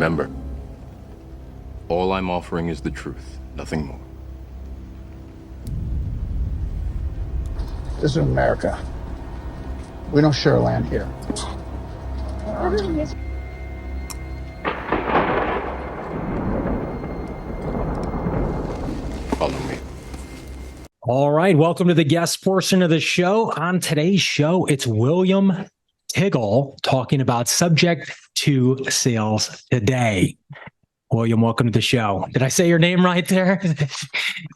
Remember, all I'm offering is the truth, nothing more. This is America. We don't share land here. Follow me. All right, welcome to the guest portion of the show. On today's show, it's William Tiggle talking about Subject to Sales Today. William, welcome to the show. Did I say your name right there?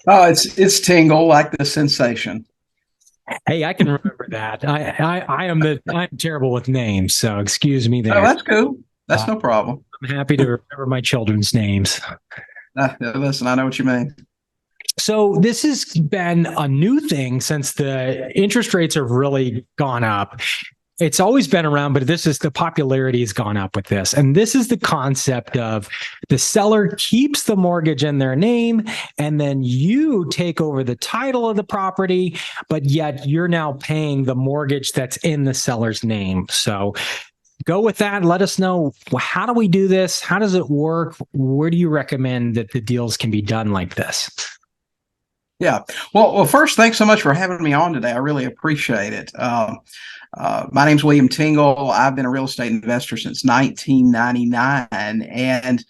Oh, it's Tingle, like the sensation. Hey, I can remember that. I'm terrible with names, so excuse me there. Oh, that's cool. That's no problem. I'm happy to remember my children's names. Listen, I know what you mean. So this has been a new thing since the interest rates have really gone up. It's always been around, but the popularity has gone up with this. And this is the concept of the seller keeps the mortgage in their name, and then you take over the title of the property, but yet you're now paying the mortgage that's in the seller's name. So go with that. Let us know, how do we do this? How does it work? Where do you recommend that the deals can be done like this? Yeah. Well, first, thanks so much for having me on today. I really appreciate it. My name's William Tingle. I've been a real estate investor since 1999. And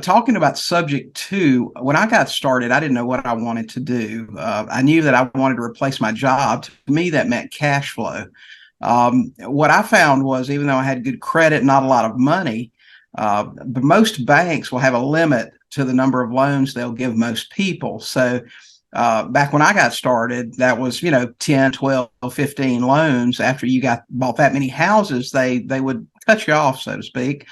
talking about Subject to, when I got started, I didn't know what I wanted to do. I knew that I wanted to replace my job. To me, that meant cash flow. What I found was, even though I had good credit, not a lot of money, but most banks will have a limit to the number of loans they'll give most people. So back when I got started, that was, 10, 12, 15 loans. After you bought that many houses, they would cut you off, so to speak.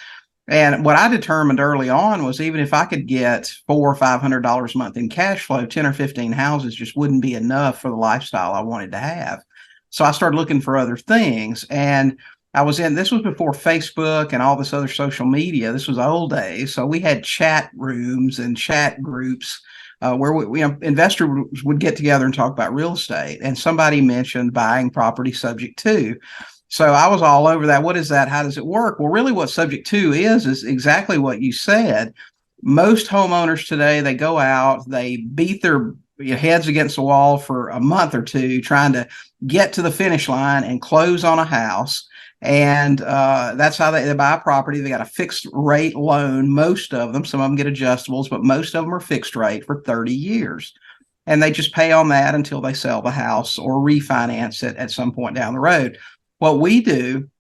And what I determined early on was, even if I could get $400 or $500 a month in cash flow, 10 or 15 houses just wouldn't be enough for the lifestyle I wanted to have. So I started looking for other things. And this was before Facebook and all this other social media. This was old days. So we had chat rooms and chat groups where investors would get together and talk about real estate. And somebody mentioned buying property subject to. So I was all over that. What is that? How does it work? Well, really what subject to is exactly what you said. Most homeowners today, they go out, they beat their heads against the wall for a month or two trying to get to the finish line and close on a house. And that's how they buy a property. They got a fixed rate loan, most of them. Some of them get adjustables, but most of them are fixed rate for 30 years. And they just pay on that until they sell the house or refinance it at some point down the road. What we do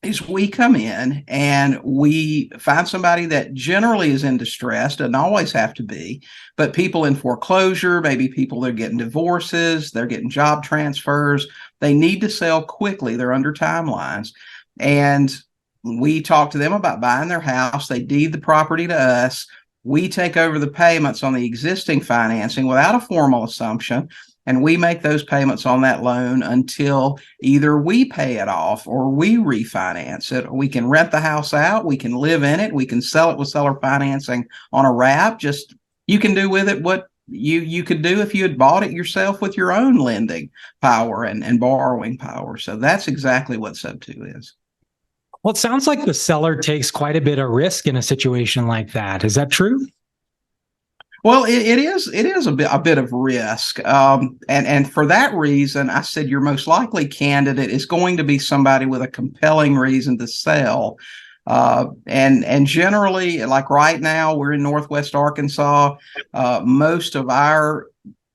is we come in and we find somebody that generally is in distress, doesn't always have to be, but people in foreclosure, maybe people that are getting divorces, they're getting job transfers, they need to sell quickly, they're under timelines. And we talk to them about buying their house, they deed the property to us, we take over the payments on the existing financing without a formal assumption, and we make those payments on that loan until either we pay it off or we refinance it. We can rent the house out. We can live in it. We can sell it with seller financing on a wrap. Just you can do with it what you could do if you had bought it yourself with your own lending power and borrowing power. So that's exactly what Sub2 is. Well, it sounds like the seller takes quite a bit of risk in a situation like that. Is that true? Well, it is a bit of risk. And for that reason, I said your most likely candidate is going to be somebody with a compelling reason to sell. And generally, like right now, we're in Northwest Arkansas. Most of our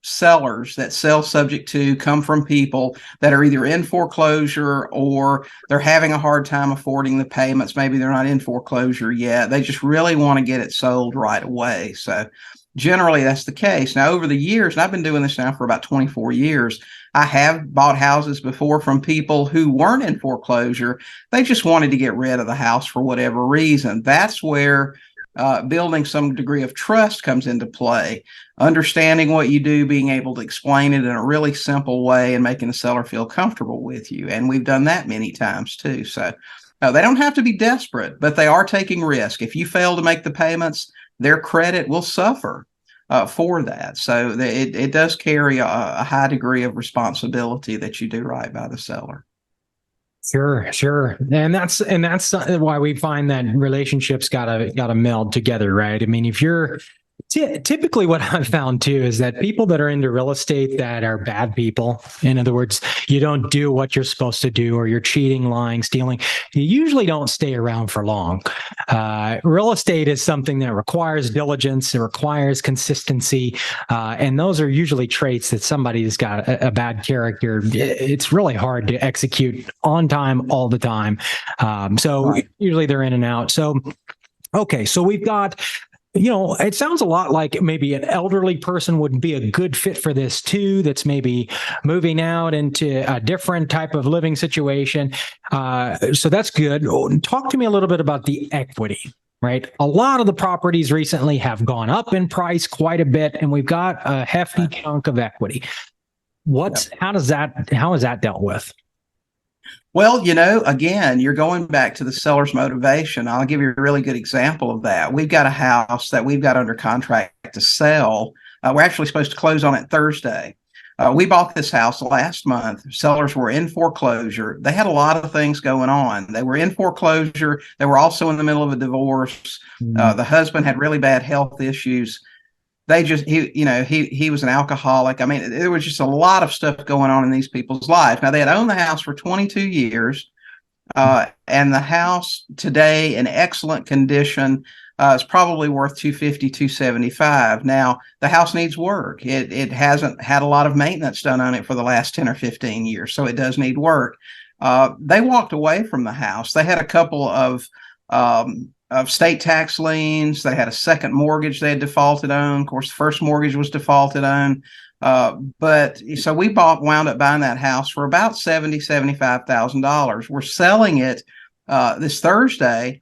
sellers that sell subject to come from people that are either in foreclosure or they're having a hard time affording the payments. Maybe they're not in foreclosure yet. They just really want to get it sold right away. So generally, that's the case. Now, over the years, and I've been doing this now for about 24 years, I have bought houses before from people who weren't in foreclosure. They just wanted to get rid of the house for whatever reason. That's where building some degree of trust comes into play. Understanding what you do, being able to explain it in a really simple way and making the seller feel comfortable with you. And we've done that many times too. So they don't have to be desperate, but they are taking risk. If you fail to make the payments, their credit will suffer for that. So it does carry a high degree of responsibility that you do right by the seller. Sure. And that's why we find that relationships gotta meld together, right? I mean, if you're typically what I've found too is that people that are into real estate that are bad people, in other words, you don't do what you're supposed to do, or you're cheating, lying, stealing, you usually don't stay around for long. Real estate is something that requires diligence, it requires consistency, and those are usually traits that somebody who's got a bad character. It's really hard to execute on time all the time. So Right. usually they're in and out. So, okay, so we've got, it sounds a lot like maybe an elderly person would be a good fit for this too, that's maybe moving out into a different type of living situation. So that's good. Talk to me a little bit about the equity, right? A lot of the properties recently have gone up in price quite a bit, and we've got a hefty chunk of equity. How is that dealt with? Well, again, you're going back to the seller's motivation. I'll give you a really good example of that. We've got a house that we've got under contract to sell. We're actually supposed to close on it Thursday. We bought this house last month. Sellers were in foreclosure. They had a lot of things going on. They were in foreclosure. They were also in the middle of a divorce. The husband had really bad health issues. He was an alcoholic. I mean, there was just a lot of stuff going on in these people's lives. Now, they had owned the house for 22 years, and the house today in excellent condition is probably worth 250, 275. Now, the house needs work. It hasn't had a lot of maintenance done on it for the last 10 or 15 years, so it does need work. They walked away from the house. They had a couple of state tax liens. They had a second mortgage they had defaulted on. Of course, the first mortgage was defaulted on. But so we wound up buying that house for about $75,000. We're selling it this Thursday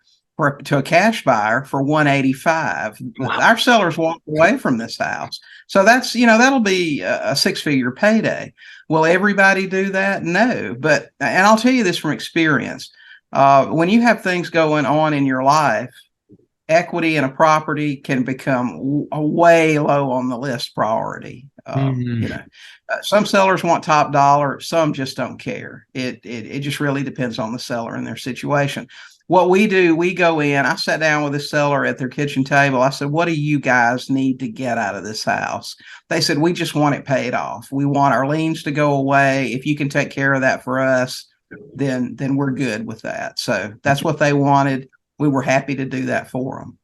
to a cash buyer for $185,000. Wow. Our sellers walked away from this house. So that's, that'll be a six-figure payday. Will everybody do that? No. And I'll tell you this from experience. When you have things going on in your life, equity in a property can become way low on the list priority. Some sellers want top dollar, some just don't care. It just really depends on the seller and their situation. What we do, we go in. I sat down with the seller at their kitchen table. I said, "What do you guys need to get out of this house?" They said, "We just want it paid off. We want our liens to go away. If you can take care of that for us, then we're good with that." So that's what they wanted. We were happy to do that for them.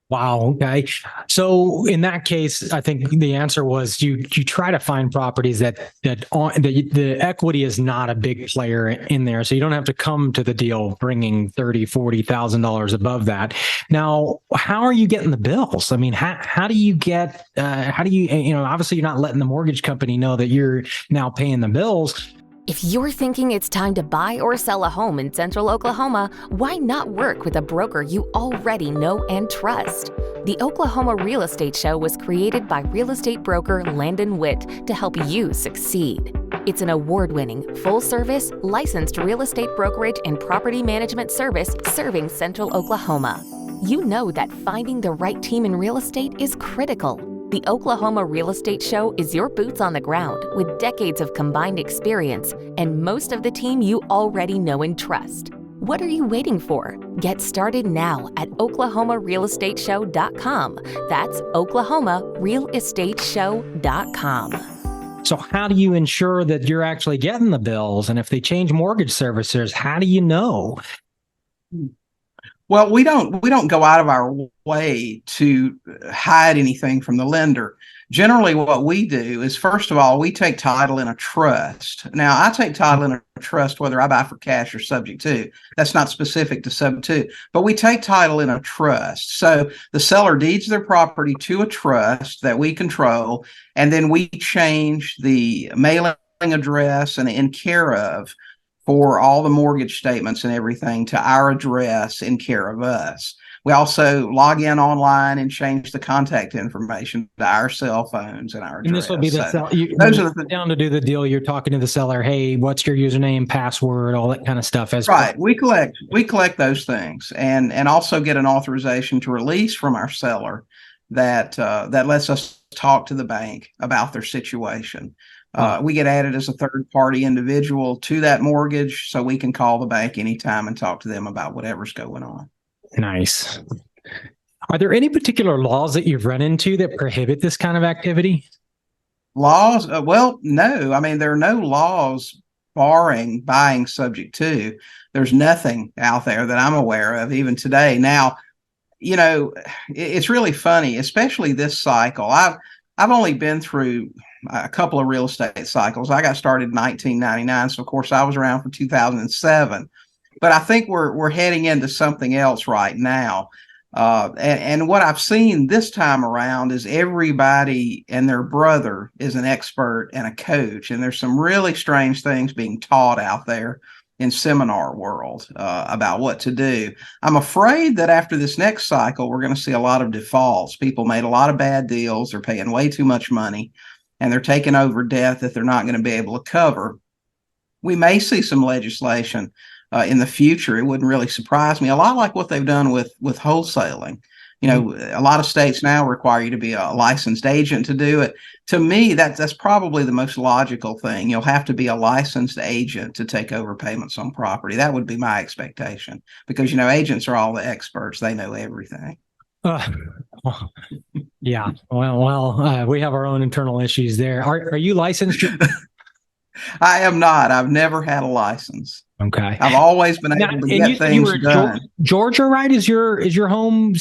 Wow. Okay. So in that case, I think the answer was you try to find properties that the equity is not a big player in there. So you don't have to come to the deal bringing $30,000-$40,000 above that. Now, how are you getting the bills? I mean, how do you get, obviously you're not letting the mortgage company know that you're now paying the bills. If you're thinking it's time to buy or sell a home in Central Oklahoma, why not work with a broker you already know and trust? The Oklahoma Real Estate Show was created by real estate broker Landon Witt to help you succeed. It's an award-winning, full-service, licensed real estate brokerage and property management service serving Central Oklahoma. You know that finding the right team in real estate is critical. The Oklahoma Real Estate Show is your boots on the ground with decades of combined experience and most of the team you already know and trust. What are you waiting for? Get started now at oklahomarealestateshow.com. That's oklahomarealestateshow.com. So how do you ensure that you're actually getting the bills? And if they change mortgage servicers, how do you know? Well, we don't go out of our way to hide anything from the lender. Generally, what we do is, first of all, we take title in a trust. Now, I take title in a trust whether I buy for cash or subject to. That's not specific to subject to, but we take title in a trust. So the seller deeds their property to a trust that we control, and then we change the mailing address and in care of for all the mortgage statements and everything to our address in care of us. We also log in online and change the contact information to our cell phones and our address. And this will be the So those are the down to do the deal. You're talking to the seller. Hey, what's your username, password, all that kind of stuff. Right. We collect those things and also get an authorization to release from our seller that lets us talk to the bank about their situation. We get added as a third party individual to that mortgage, so we can call the bank anytime and talk to them about whatever's going on. Nice. Are there any particular laws that you've run into that prohibit this kind of activity? Laws? Well, no. I mean, there are no laws barring buying subject to. There's nothing out there that I'm aware of, even today. Now, it's really funny, especially this cycle. I've only been through a couple of real estate cycles. I got started in 1999, so of course I was around for 2007. But I think we're heading into something else right now. And what I've seen this time around is everybody and their brother is an expert and a coach. And there's some really strange things being taught out there in seminar world about what to do. I'm afraid that after this next cycle, we're going to see a lot of defaults. People made a lot of bad deals. They're paying way too much money, and they're taking over debt that they're not going to be able to cover. We may see some legislation in the future. It wouldn't really surprise me. A lot like what they've done with wholesaling. A lot of states now require you to be a licensed agent to do it. To me, that's probably the most logical thing. You'll have to be a licensed agent to take over payments on property. That would be my expectation, because agents are all the experts. They know everything. Yeah. Well, we have our own internal issues there. Are you licensed? I am not. I've never had a license. Okay. I've always been able to get things done. Georgia, right? Is your home?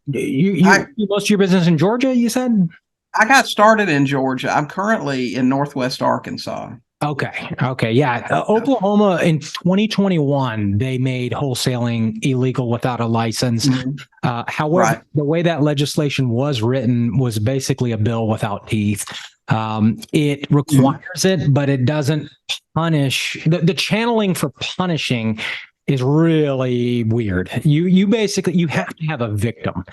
You most of your business in Georgia, you said? I got started in Georgia. I'm currently in Northwest Arkansas. Okay. Yeah. Oklahoma in 2021, they made wholesaling illegal without a license. Mm-hmm. However, the way that legislation was written was basically a bill without teeth. It requires it, but it doesn't punish. The channeling for punishing is really weird. You basically, you have to have a victim.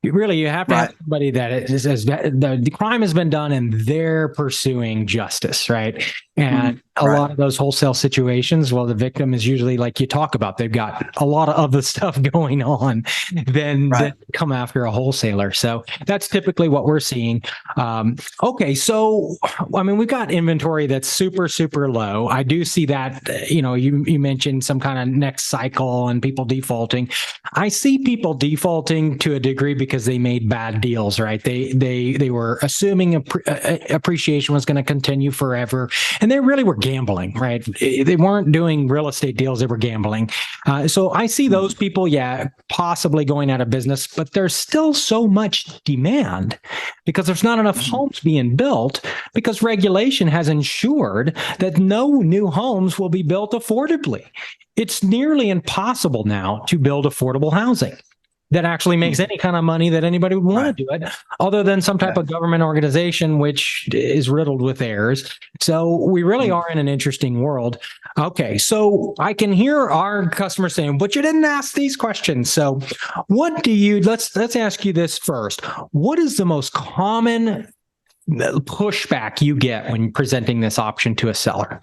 You have to have somebody that the crime has been done and they're pursuing justice, right? And a lot of those wholesale situations, well, the victim is usually, like you talk about, they've got a lot of other stuff going on than come after a wholesaler. So that's typically what we're seeing. Okay, so I mean, we've got inventory that's super, super low. I do see that. You mentioned some kind of next cycle and people defaulting. I see people defaulting to a degree because they made bad deals, right? They were assuming appreciation was going to continue forever, and they really were gambling, right? They weren't doing real estate deals; they were gambling. So I see those people, possibly going out of business, but there's still so much demand because there's not enough homes being built, because regulation has ensured that no new homes will be built affordably. It's nearly impossible now to build affordable housing that actually makes any kind of money that anybody would want to do it, other than some type of government organization, which is riddled with errors. So we really are in an interesting world. Okay, so I can hear our customers saying, but you didn't ask these questions. So what do you, let's ask you this first. What is the most common pushback you get when presenting this option to a seller?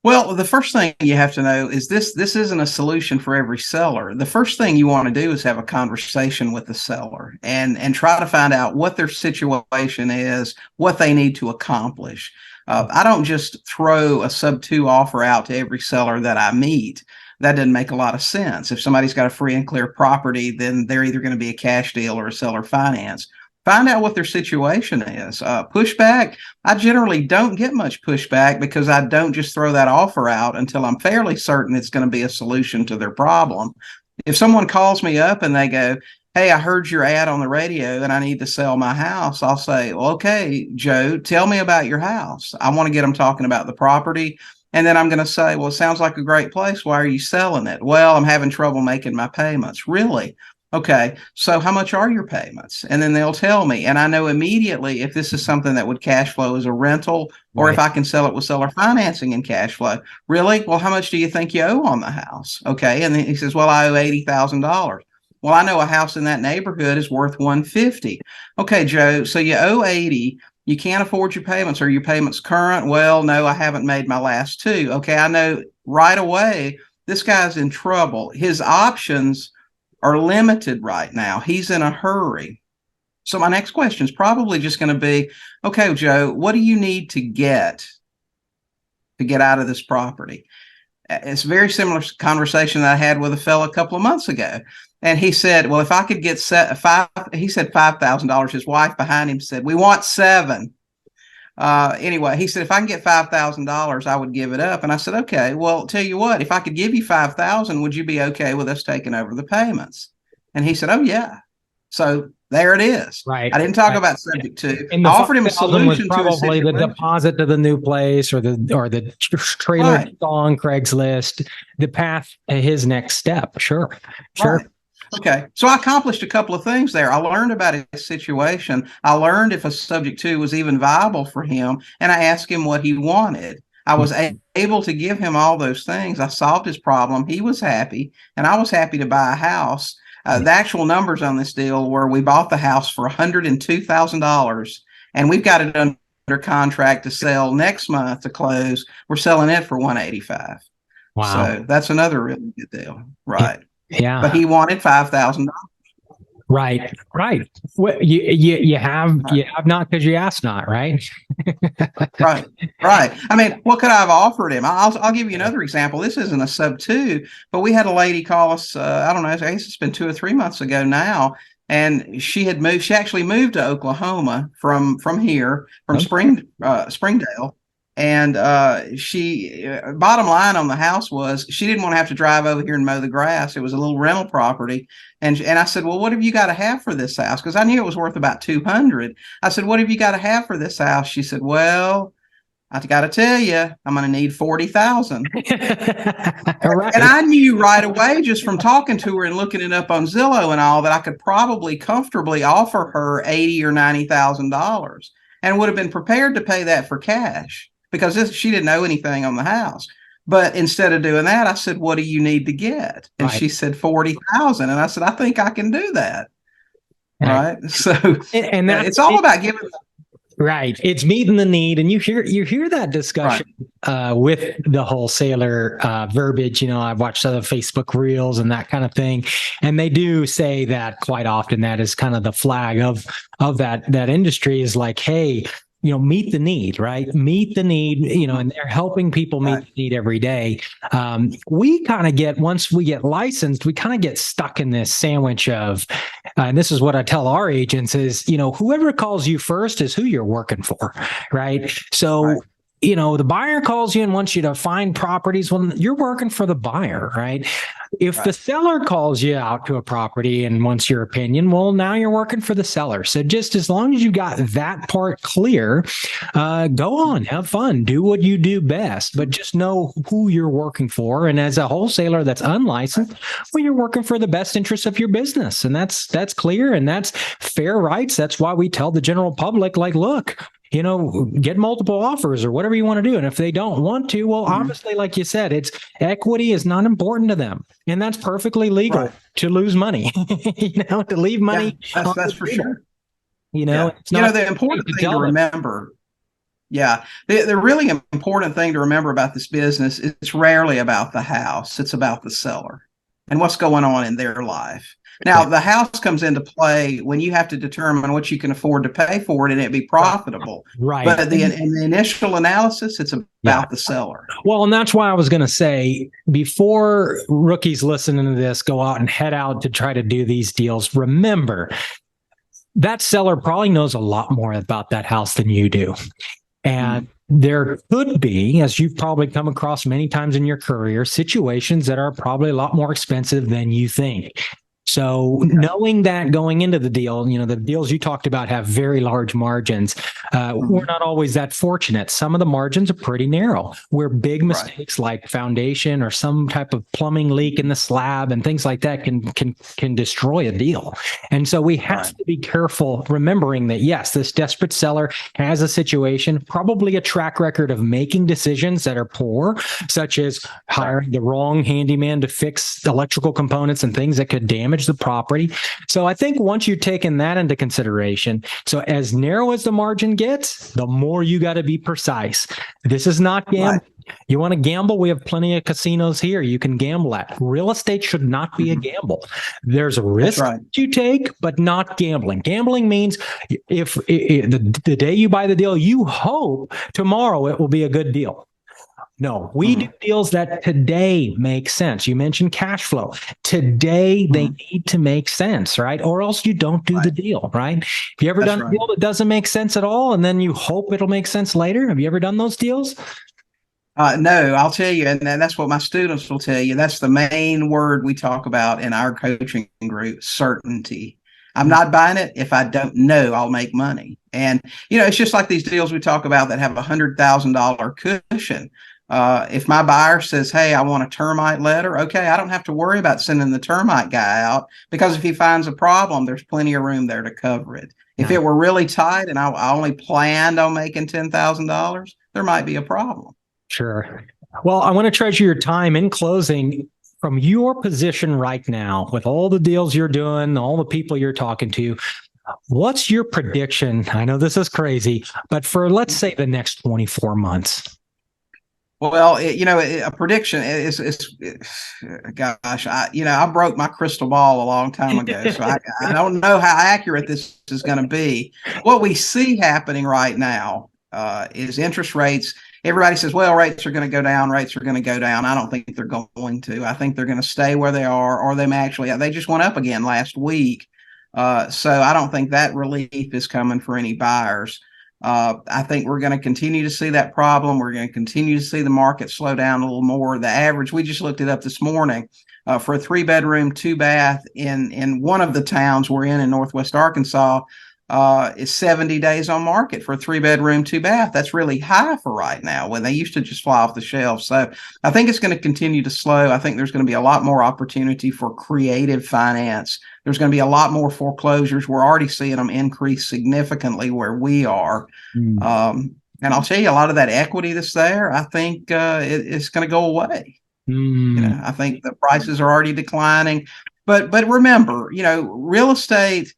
Well, the first thing you have to know is this isn't a solution for every seller. The first thing you want to do is have a conversation with the seller and try to find out what their situation is, what they need to accomplish. I don't just throw a sub-2 offer out to every seller that I meet. That doesn't make a lot of sense. If somebody's got a free and clear property, then they're either going to be a cash deal or a seller finance. Find out what their situation is. Pushback, I generally don't get much pushback because I don't just throw that offer out until I'm fairly certain it's going to be a solution to their problem. If someone calls me up and they go, hey, I heard your ad on the radio and I need to sell my house, I'll say, well, okay, Joe, tell me about your house. I want to get them talking about the property. And then I'm going to say, well, it sounds like a great place. Why are you selling it? Well, I'm having trouble making my payments. Really? Okay, so how much are your payments? And then they'll tell me, and I know immediately if this is something that would cash flow as a rental, or if I can sell it with seller financing and cash flow. Really? Well, how much do you think you owe on the house? Okay, and then he says, well, I owe $80,000. Well, I know a house in that neighborhood is worth $150,000. Okay, Joe, so you owe $80,000. You can't afford your payments. Are your payments current? Well, no, I haven't made my last two. Okay, I know right away this guy's in trouble. His options are limited right now. He's in a hurry. So my next question is probably just going to be, okay, Joe, what do you need to get out of this property? It's a very similar conversation that I had with a fellow a couple of months ago. And he said, well, if I could get he said $5,000. His wife behind him said, we want $7,000. Anyway, he said, if I can get $5,000, I would give it up. And I said, okay, well, tell you what, if I could give you $5,000, would you be okay with us taking over the payments? And he said, oh yeah. So there it is. Right. I didn't talk about subject to. And I offered him a solution was probably to the deposit to the new place or the trailer on Craigslist, the path to his next step. Sure. Right. Okay. So I accomplished a couple of things there. I learned about his situation. I learned if a subject to was even viable for him. And I asked him what he wanted. I was able to give him all those things. I solved his problem. He was happy, and I was happy to buy a house. The actual numbers on this deal were we bought the house for $102,000, and we've got it under contract to sell next month to close. We're selling it for $185,000. Wow. So that's another really good deal. Right. Yeah. But he wanted $5,000. Right. Well, you have not because you asked not, right? Right. I mean, what could I have offered him? I'll give you another example. This isn't a sub two, but we had a lady call us. I don't know. I guess it's been 2 or 3 months ago now, and she had moved. She actually moved to Oklahoma from here, from Springdale. And she bottom line on the house was she didn't want to have to drive over here and mow the grass. It was a little rental property. And I said, well, what have you got to have for this house? Because I knew it was worth about $200,000. I said, what have you got to have for this house? She said, well, I got to tell you, I'm going to need $40,000. Right. And I knew right away just from talking to her and looking it up on Zillow and all that I could probably comfortably offer her $80,000 or $90,000 and would have been prepared to pay that for cash. Because she didn't know anything on the house. But instead of doing that, I said, what do you need to get? And she said, $40,000. And I said, I think I can do that. Right. So and it's all about giving. Right. It's meeting the need. And you hear that discussion with the wholesaler verbiage. You know, I've watched other Facebook reels and that kind of thing. And they do say that quite often. That is kind of the flag of that industry is like, hey, you know, meet the need, right? Meet the need, you know, and they're helping people meet the need every day. We kind of get, once we get licensed, we kind of get stuck in this sandwich of, and this is what I tell our agents is, you know, whoever calls you first is who you're working for, right? So, you know, the buyer calls you and wants you to find properties. Well, you're working for the buyer, right? If the seller calls you out to a property and wants your opinion, well, now you're working for the seller. So just as long as you got that part clear, go on, have fun, do what you do best, but just know who you're working for. And as a wholesaler that's unlicensed, well, you're working for the best interests of your business. And that's clear and that's fair rights. That's why we tell the general public, like, look, you know, get multiple offers or whatever you want to do. And if they don't want to, well, obviously, like you said, it's equity is not important to them. And that's perfectly legal to lose money, you know, to leave money. Yeah, that's for sure. You know, it's not the important thing to remember. Yeah. The really important thing to remember about this business is it's rarely about the house. It's about the seller and what's going on in their life. Now, the house comes into play when you have to determine what you can afford to pay for it and it be profitable. Right. But in the initial analysis, it's about the seller. Well, and that's why I was going to say, before rookies listening to this go out and head out to try to do these deals, remember that seller probably knows a lot more about that house than you do. And there could be, as you've probably come across many times in your career, situations that are probably a lot more expensive than you think. So knowing that going into the deal, you know, the deals you talked about have very large margins. We're not always that fortunate. Some of the margins are pretty narrow, where big mistakes like foundation or some type of plumbing leak in the slab and things like that can destroy a deal. And so we have to be careful, remembering that, yes, this desperate seller has a situation, probably a track record of making decisions that are poor, such as hiring the wrong handyman to fix electrical components and things that could damage mortgage the property. So I think once you're taking that into consideration, so as narrow as the margin gets, the more you got to be precise. This is not gambling. Right. You want to gamble? We have plenty of casinos here you can gamble at. Real estate should not be a gamble. There's a risk right. you take, but not gambling. Gambling means if the day you buy the deal, you hope tomorrow it will be a good deal. No, we do deals that today make sense. You mentioned cash flow. Today, they need to make sense, right? Or else you don't do the deal, right? Have you ever done a deal that doesn't make sense at all, and then you hope it'll make sense later? Have you ever done those deals? No, I'll tell you, and that's what my students will tell you. That's the main word we talk about in our coaching group, certainty. I'm not buying it if I don't know I'll make money. And, it's just like these deals we talk about that have $100,000 cushion. If my buyer says, hey, I want a termite letter, okay, I don't have to worry about sending the termite guy out, because if he finds a problem, there's plenty of room there to cover it. If it were really tight and I only planned on making $10,000, there might be a problem. Sure. Well, I want to treasure your time. In closing, from your position right now, with all the deals you're doing, all the people you're talking to, what's your prediction? I know this is crazy, but for, let's say, the next 24 months. Well, a prediction is gosh, I broke my crystal ball a long time ago, so I don't know how accurate this is going to be. What we see happening right now is interest rates. Everybody says, well, rates are going to go down. Rates are going to go down. I don't think they're going to. I think they're going to stay where they are, or they just went up again last week. So I don't think that relief is coming for any buyers. I think we're going to continue to see that problem. We're going to continue to see the market slow down a little more. The average, we just looked it up this morning, for a 3-bedroom, 2-bath in one of the towns we're in Northwest Arkansas, is 70 days on market for a 3-bedroom, 2-bath. That's really high for right now, when they used to just fly off the shelves. So I think it's going to continue to slow. I think there's going to be a lot more opportunity for creative finance. There's going to be a lot more foreclosures. We're already seeing them increase significantly where we are. And I'll tell you, a lot of that equity that's there, I think it's going to go away. I think the prices are already declining. But remember, real estate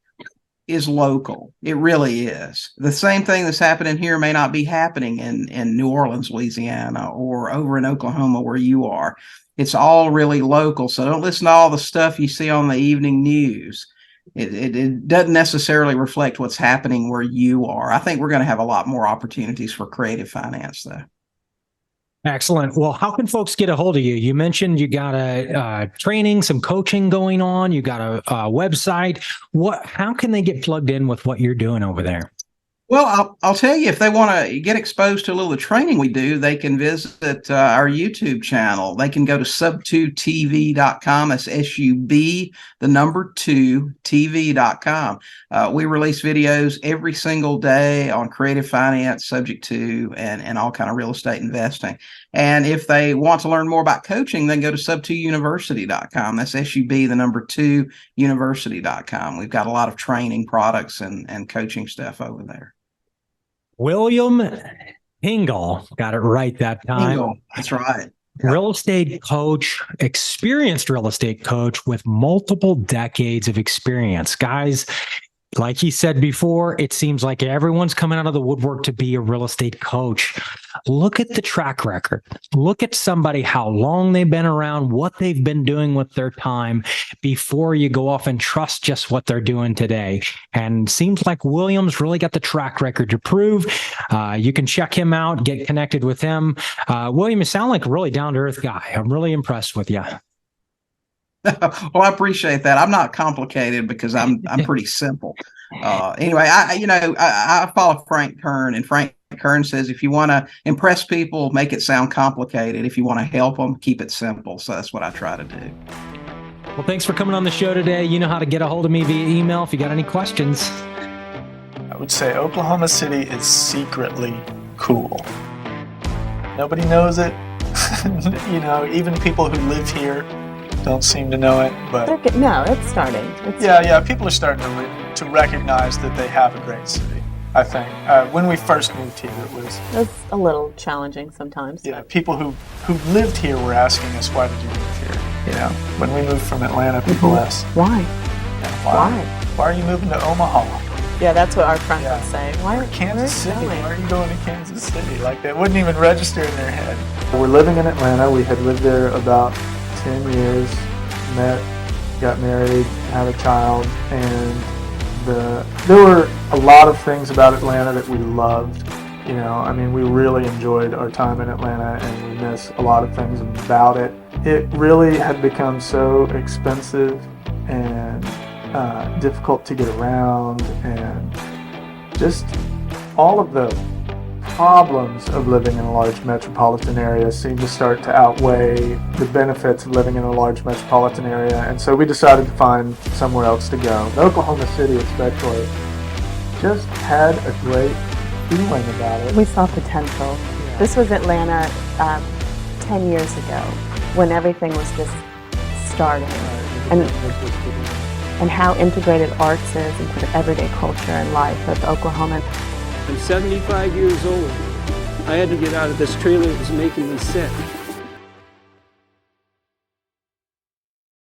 is local. It really is. The same thing that's happening here may not be happening in New Orleans, Louisiana, or over in Oklahoma where you are. It's all really local. So don't listen to all the stuff you see on the evening news. It doesn't necessarily reflect what's happening where you are. I think we're going to have a lot more opportunities for creative finance, though. Excellent. Well, how can folks get a hold of you? You mentioned you got a training, some coaching going on. You got a website. How can they get plugged in with what you're doing over there? Well, I'll tell you, if they want to get exposed to a little of the training we do, they can visit our YouTube channel. They can go to sub2tv.com. That's SUB, the number 2, TV.com. We release videos every single day on creative finance, subject to, and all kind of real estate investing. And if they want to learn more about coaching, then go to sub2university.com. That's SUB, the number 2, university.com. We've got a lot of training products and coaching stuff over there. William Tingle, got it right that time. Tingle, that's right. Yeah. Real estate coach, experienced real estate coach with multiple decades of experience. Guys, like he said before, it seems like everyone's coming out of the woodwork to be a real estate coach. Look at the track record. Look at somebody, how long they've been around, what they've been doing with their time before you go off and trust just what they're doing today. And seems like William's really got the track record to prove. You can check him out, get connected with him. William, you sound like a really down-to-earth guy. I'm really impressed with you. Well, I appreciate that. I'm not complicated because I'm pretty simple. Anyway, I follow Frank Kern, and Frank Kern says, if you want to impress people, make it sound complicated. If you want to help them, keep it simple. So that's what I try to do. Well, thanks for coming on the show today. You know how to get a hold of me via email if you got any questions. I would say Oklahoma City is secretly cool. Nobody knows it. Even people who live here don't seem to know it, but no, it's starting. People are starting to recognize that they have a great city. I think when we first moved here, it was a little challenging sometimes. Yeah, people who lived here were asking us, "Why did you move here?" You know, when we moved from Atlanta, people ask, Why? why are you moving to Omaha? Yeah, that's what our friends Yeah. would say. Why are Kansas City, going? why are you going to Kansas City? Like, that wouldn't even register in their head. We're living in Atlanta. We had lived there about 10 years, met, got married, had a child, and there were a lot of things about Atlanta that we loved. You know, I mean, we really enjoyed our time in Atlanta, and we miss a lot of things about it. It really had become so expensive and difficult to get around, and just all of the problems of living in a large metropolitan area seemed to start to outweigh the benefits of living in a large metropolitan area, and so we decided to find somewhere else to go. Oklahoma City especially just had a great feeling about it. We saw potential. Yeah. This was Atlanta 10 years ago when everything was just starting. And how integrated arts is into the everyday culture and life of Oklahoma. I'm 75 years old. I had to get out of this trailer that was making me sick.